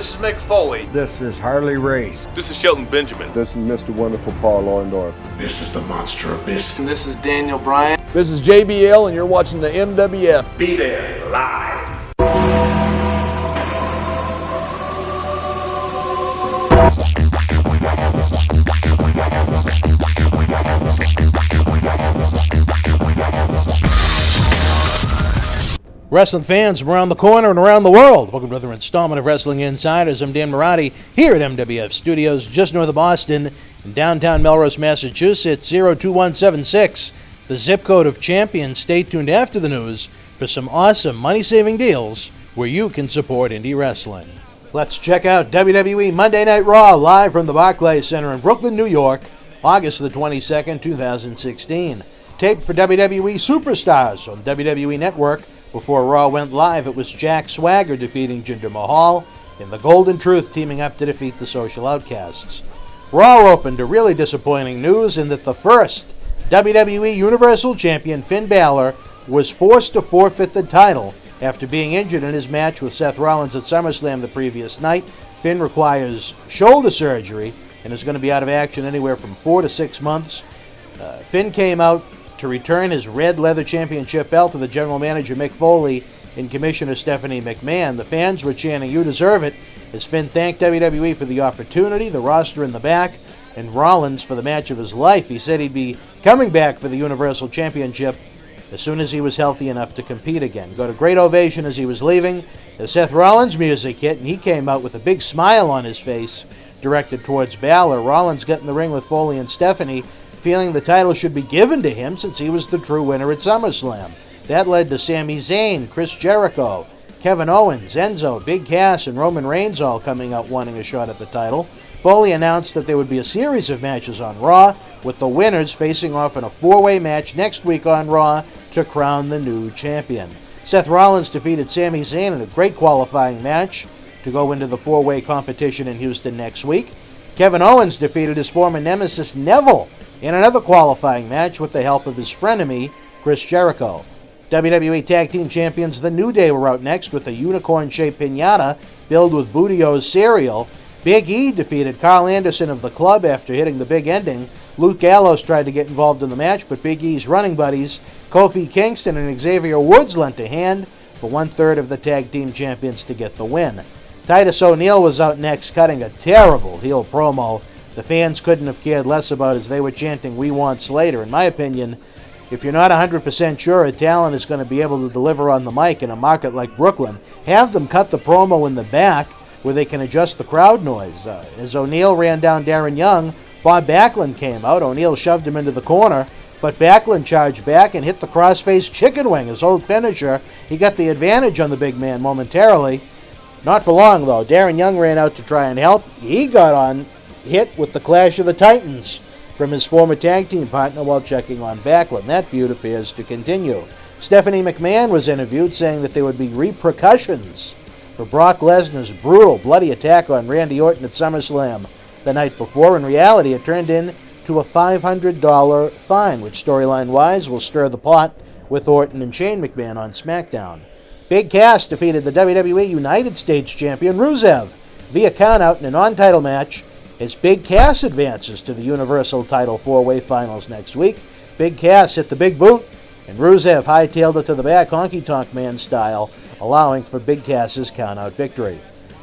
This is Mick Foley. This is Harley Race. This is Shelton Benjamin. This is Mr. Wonderful Paul Orndorff. This is the Monster Abyss. And this is Daniel Bryan. This is JBL, and you're watching the MWF. Be there live. Wrestling fans from around the corner and around the world, welcome to another installment of Wrestling Insiders. I'm Dan Marotti here at MWF Studios, just north of Boston, in downtown Melrose, Massachusetts, 02176, the zip code of champions. Stay tuned after the news for some awesome money-saving deals where you can support indie wrestling. Let's check out WWE Monday Night Raw live from the Barclays Center in Brooklyn, New York, August the 22nd, 2016. Taped for WWE Superstars on WWE Network. Before Raw went live, it was Jack Swagger defeating Jinder Mahal, and the Golden Truth teaming up to defeat the Social Outcasts. Raw opened to really disappointing news in that the first WWE Universal Champion, Finn Balor, was forced to forfeit the title after being injured in his match with Seth Rollins at SummerSlam the previous night. Finn requires shoulder surgery and is going to be out of action anywhere from 4 to 6 months. Finn came out to return his red leather championship belt to the general manager Mick Foley and Commissioner Stephanie McMahon. The fans were chanting, "You deserve it," as Finn thanked WWE for the opportunity, the roster in the back, and Rollins for the match of his life. He said he'd be coming back for the Universal Championship as soon as he was healthy enough to compete again. Got a great ovation as he was leaving. The Seth Rollins music hit, and he came out with a big smile on his face directed towards Balor. Rollins got in the ring with Foley and Stephanie, feeling the title should be given to him since he was the true winner at SummerSlam. That led to Sami Zayn, Chris Jericho, Kevin Owens, Enzo, Big Cass, and Roman Reigns all coming out wanting a shot at the title. Foley announced that there would be a series of matches on Raw, with the winners facing off in a four-way match next week on Raw to crown the new champion. Seth Rollins defeated Sami Zayn in a great qualifying match to go into the four-way competition in Houston next week. Kevin Owens defeated his former nemesis Neville in another qualifying match with the help of his frenemy, Chris Jericho. WWE Tag Team Champions The New Day were out next with a unicorn-shaped piñata filled with Boudio's cereal. Big E defeated Carl Anderson of The Club after hitting the big ending. Luke Gallows tried to get involved in the match, but Big E's running buddies, Kofi Kingston and Xavier Woods, lent a hand for one-third of the Tag Team Champions to get the win. Titus ONeil was out next, cutting a terrible heel promo. The fans couldn't have cared less about as they were chanting, "We want Slater." In my opinion, if you're not 100% sure a talent is going to be able to deliver on the mic in a market like Brooklyn, have them cut the promo in the back where they can adjust the crowd noise. As ONeil ran down Darren Young, Bob Backlund came out. ONeil shoved him into the corner, but Backlund charged back and hit the crossface chicken wing, his old finisher. He got the advantage on the big man momentarily. Not for long, though. Darren Young ran out to try and help. He got hit with the Clash of the Titans from his former tag team partner while checking on Backlund. That feud appears to continue. Stephanie McMahon was interviewed saying that there would be repercussions for Brock Lesnar's brutal, bloody attack on Randy Orton at SummerSlam the night before. In reality, it turned into a $500 fine, which storyline-wise will stir the pot with Orton and Shane McMahon on SmackDown. Big Cass defeated the WWE United States Champion Rusev via countout in a non-title match as Big Cass advances to the Universal title four-way finals next week. Big Cass hit the big boot, and Rusev hightailed it to the back honky-tonk man style, allowing for Big Cass's countout victory.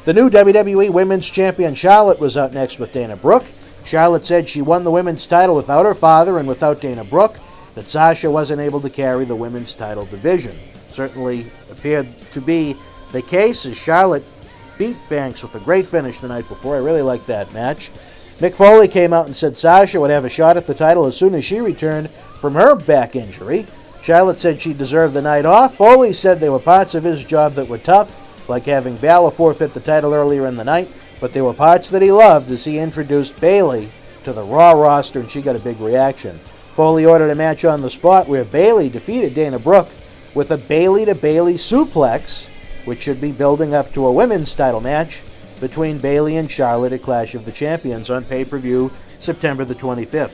The new WWE Women's Champion Charlotte was out next with Dana Brooke. Charlotte said she won the women's title without her father and without Dana Brooke, that Sasha wasn't able to carry the women's title division. Certainly appeared to be the case as Charlotte beat Banks with a great finish the night before. I really liked that match. Mick Foley came out and said Sasha would have a shot at the title as soon as she returned from her back injury. Charlotte said she deserved the night off. Foley said there were parts of his job that were tough, like having Balor forfeit the title earlier in the night, but there were parts that he loved as he introduced Bayley to the Raw roster, and she got a big reaction. Foley ordered a match on the spot where Bayley defeated Dana Brooke with a Bayley-to-Bayley suplex, which should be building up to a women's title match between Bayley and Charlotte at Clash of the Champions on pay-per-view September the 25th.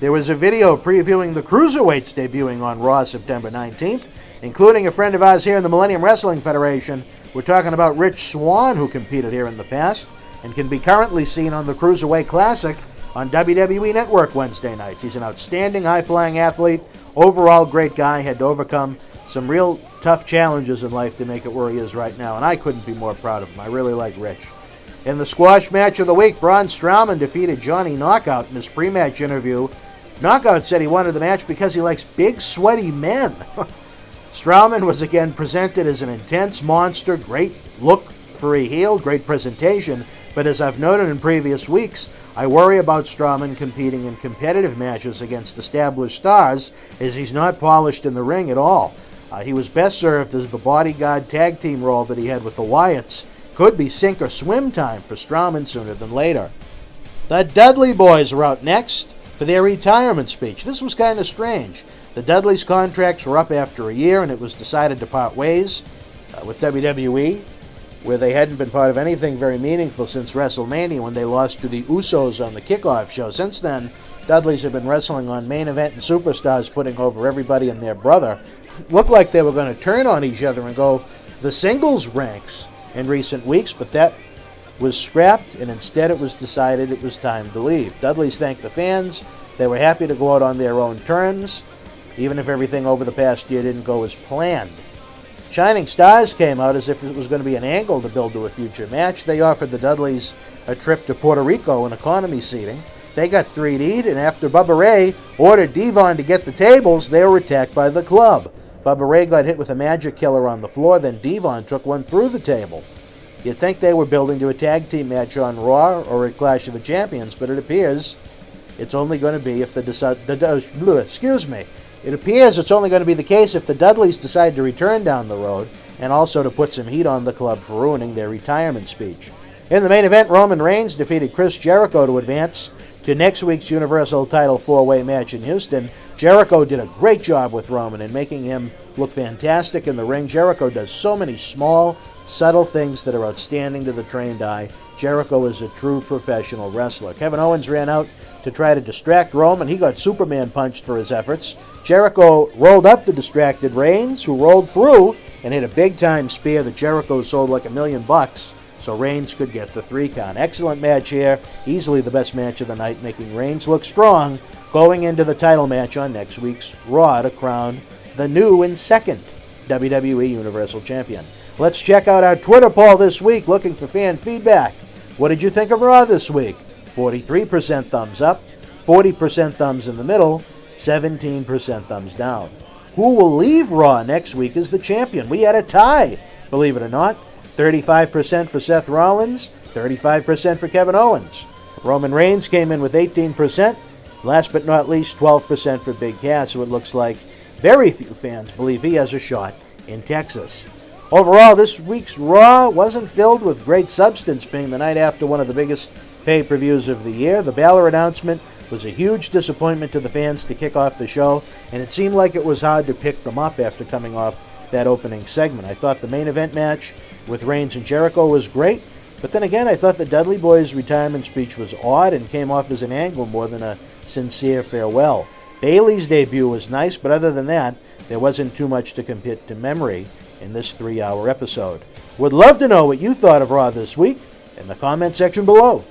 There was a video previewing the Cruiserweights debuting on Raw September 19th, including a friend of ours here in the Millennium Wrestling Federation, We're talking about Rich Swann, who competed here in the past and can be currently seen on the Cruiserweight Classic on WWE Network Wednesday nights. He's an outstanding high-flying athlete, overall great guy, had to overcome some real tough challenges in life to make it where he is right now, and I couldn't be more proud of him. I really like Rich. In the squash match of the week, Braun Strowman defeated Johnny Knockout in his pre-match interview. Knockout said he wanted the match because he likes big, sweaty men. Strowman was again presented as an intense monster, great look for a heel, great presentation, but as I've noted in previous weeks, I worry about Strowman competing in competitive matches against established stars, as he's not polished in the ring at all. He was best served as the bodyguard tag team role that he had with the Wyatts. Could be sink or swim time for Strowman sooner than later. The Dudley Boyz are out next for their retirement speech. This was kind of strange. The Dudleys' contracts were up after a year, and it was decided to part ways with WWE, where they hadn't been part of anything very meaningful since WrestleMania when they lost to the Usos on the kickoff show. Since then, Dudleys have been wrestling on Main Event and Superstars, putting over everybody and their brother. Looked like they were going to turn on each other and go the singles ranks in recent weeks, but that was scrapped, and instead it was decided it was time to leave. Dudleys thanked the fans. They were happy to go out on their own terms, even if everything over the past year didn't go as planned. Shining Stars came out as if it was going to be an angle to build to a future match. They offered the Dudleys a trip to Puerto Rico in economy seating. They got 3D'd, and after Bubba Ray ordered Devon to get the tables, they were attacked by the club. Bubba Ray got hit with a magic killer on the floor, then Devon took one through the table. You'd think they were building to a tag team match on Raw or at Clash of the Champions, but it appears it's only going to be if It appears it's only going to be the case if the Dudleys decide to return down the road, and also to put some heat on the club for ruining their retirement speech. In the main event, Roman Reigns defeated Chris Jericho to advance to next week's Universal Title 4-way match in Houston. Jericho did a great job with Roman in making him look fantastic in the ring. Jericho does so many small, subtle things that are outstanding to the trained eye. Jericho is a true professional wrestler. Kevin Owens ran out to try to distract Roman. He got Superman punched for his efforts. Jericho rolled up the distracted Reigns, who rolled through and hit a big-time spear that Jericho sold like $1 million, so Reigns could get the 3 count. Excellent match here. Easily the best match of the night, making Reigns look strong going into the title match on next week's Raw to crown the new and second WWE Universal Champion. Let's check out our Twitter poll this week, looking for fan feedback. What did you think of Raw this week? 43% thumbs up, 40% thumbs in the middle, 17% thumbs down. Who will leave Raw next week as the champion? We had a tie, believe it or not. 35% for Seth Rollins, 35% for Kevin Owens. Roman Reigns came in with 18%. Last but not least, 12% for Big Cass, who it looks like very few fans believe he has a shot in Texas. Overall, this week's Raw wasn't filled with great substance, being the night after one of the biggest pay-per-views of the year. The Balor announcement was a huge disappointment to the fans to kick off the show, and it seemed like it was hard to pick them up after coming off that opening segment. I thought the main event match with Reigns and Jericho was great, but then again, I thought the Dudley Boyz' retirement speech was odd and came off as an angle more than a sincere farewell. Bayley's debut was nice, but other than that, there wasn't too much to commit to memory in this 3-hour episode. Would love to know what you thought of Raw this week in the comment section below.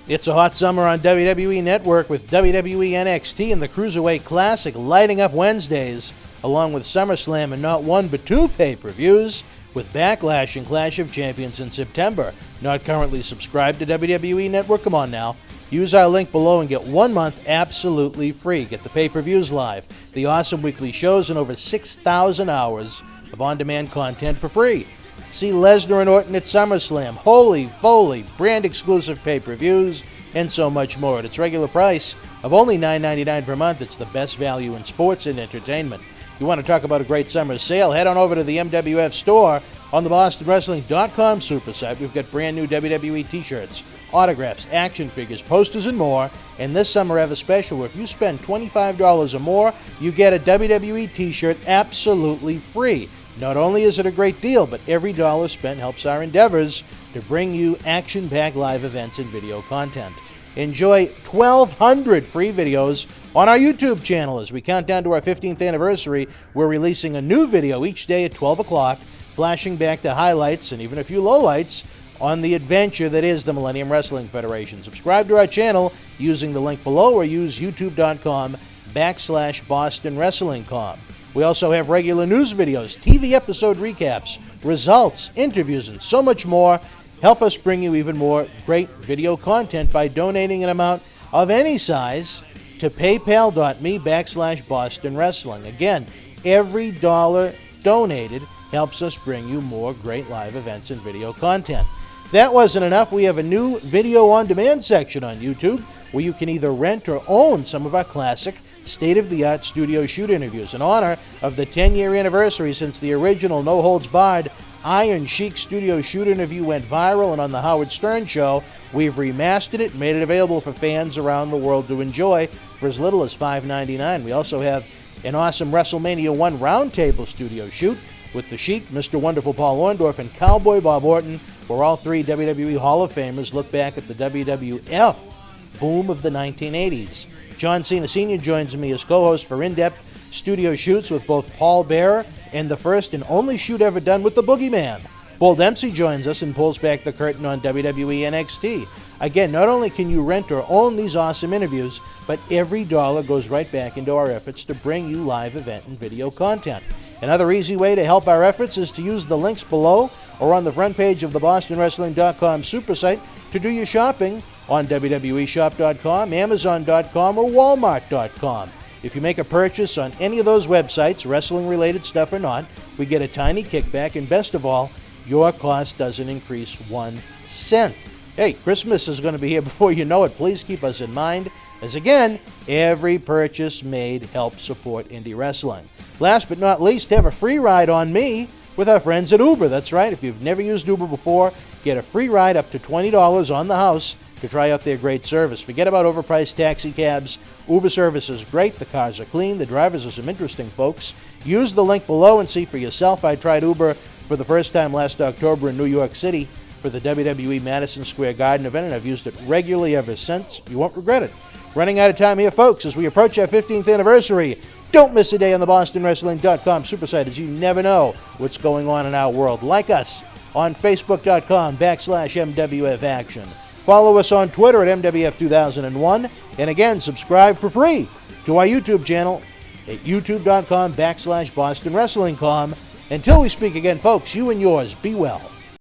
It's a hot summer on WWE Network with WWE NXT and the Cruiserweight Classic lighting up Wednesdays, along with SummerSlam and not one but 2 pay-per-views, with Backlash and Clash of Champions in September. Not currently subscribed to WWE Network? Come on now. Use our link below and get 1 month absolutely free. Get the pay-per-views live, the awesome weekly shows, and over 6,000 hours of on-demand content for free. See Lesnar and Orton at SummerSlam, Holy Foley, brand-exclusive pay-per-views, and so much more at its regular price of only $9.99 per month. It's the best value in sports and entertainment. You want to talk about a great summer sale? Head on over to the MWF Store on the BostonWrestling.com super site. We've got brand new WWE t-shirts, autographs, action figures, posters, and more. And this summer I have a special where if you spend $25 or more, you get a WWE t-shirt absolutely free. Not only is it a great deal, but every dollar spent helps our endeavors to bring you action-packed live events and video content. Enjoy 1,200 free videos on our YouTube channel as we count down to our 15th anniversary. We're releasing a new video each day at 12 o'clock flashing back the highlights and even a few lowlights on the adventure that is the Millennium Wrestling Federation. Subscribe to our channel using the link below or use youtube.com/BostonWrestlingCom. We also have regular news videos, TV episode recaps, results, interviews, and so much more. Help us bring you even more great video content by donating an amount of any size to paypal.me/Boston Wrestling. Again, every dollar donated helps us bring you more great live events and video content. If that wasn't enough, we have a new video on demand section on YouTube where you can either rent or own some of our classic state-of-the-art studio shoot interviews. In honor of the 10-year anniversary since the original No Holds Barred Iron Sheik studio shoot interview went viral and on the Howard Stern Show, we've remastered it and made it available for fans around the world to enjoy for as little as $5.99. We also have an awesome WrestleMania 1 roundtable studio shoot with the Sheik, Mr. Wonderful Paul Orndorff, and Cowboy Bob Orton, where all three WWE Hall of Famers look back at the WWF boom of the 1980s. John Cena Sr. joins me as co-host for in-depth studio shoots with both Paul Bearer and the first and only shoot ever done with the Boogeyman. Bull Dempsey joins us and pulls back the curtain on WWE NXT. Again, not only can you rent or own these awesome interviews, but every dollar goes right back into our efforts to bring you live event and video content. Another easy way to help our efforts is to use the links below or on the front page of the BostonWrestling.com super site to do your shopping on WWEshop.com, Amazon.com, or Walmart.com. If you make a purchase on any of those websites, wrestling-related stuff or not, we get a tiny kickback, and best of all, your cost doesn't increase 1 cent. Hey, Christmas is going to be here before you know it. Please keep us in mind, as again, every purchase made helps support indie wrestling. Last but not least, have a free ride on me with our friends at Uber. That's right, if you've never used Uber before, get a free ride up to $20 on the house to try out their great service. Forget about overpriced taxi cabs. Uber service is great. The cars are clean. The drivers are some interesting folks. Use the link below and see for yourself. I tried Uber for the first time last October in New York City for the WWE Madison Square Garden event, and I've used it regularly ever since. You won't regret it. Running out of time here, folks, as we approach our 15th anniversary. Don't miss a day on the BostonWrestling.com super site, as you never know what's going on in our world. Like us on Facebook.com/MWF Action. Follow us on Twitter at MWF2001. And again, subscribe for free to our YouTube channel at youtube.com/BostonWrestlingCom. Until we speak again, folks, you and yours, be well.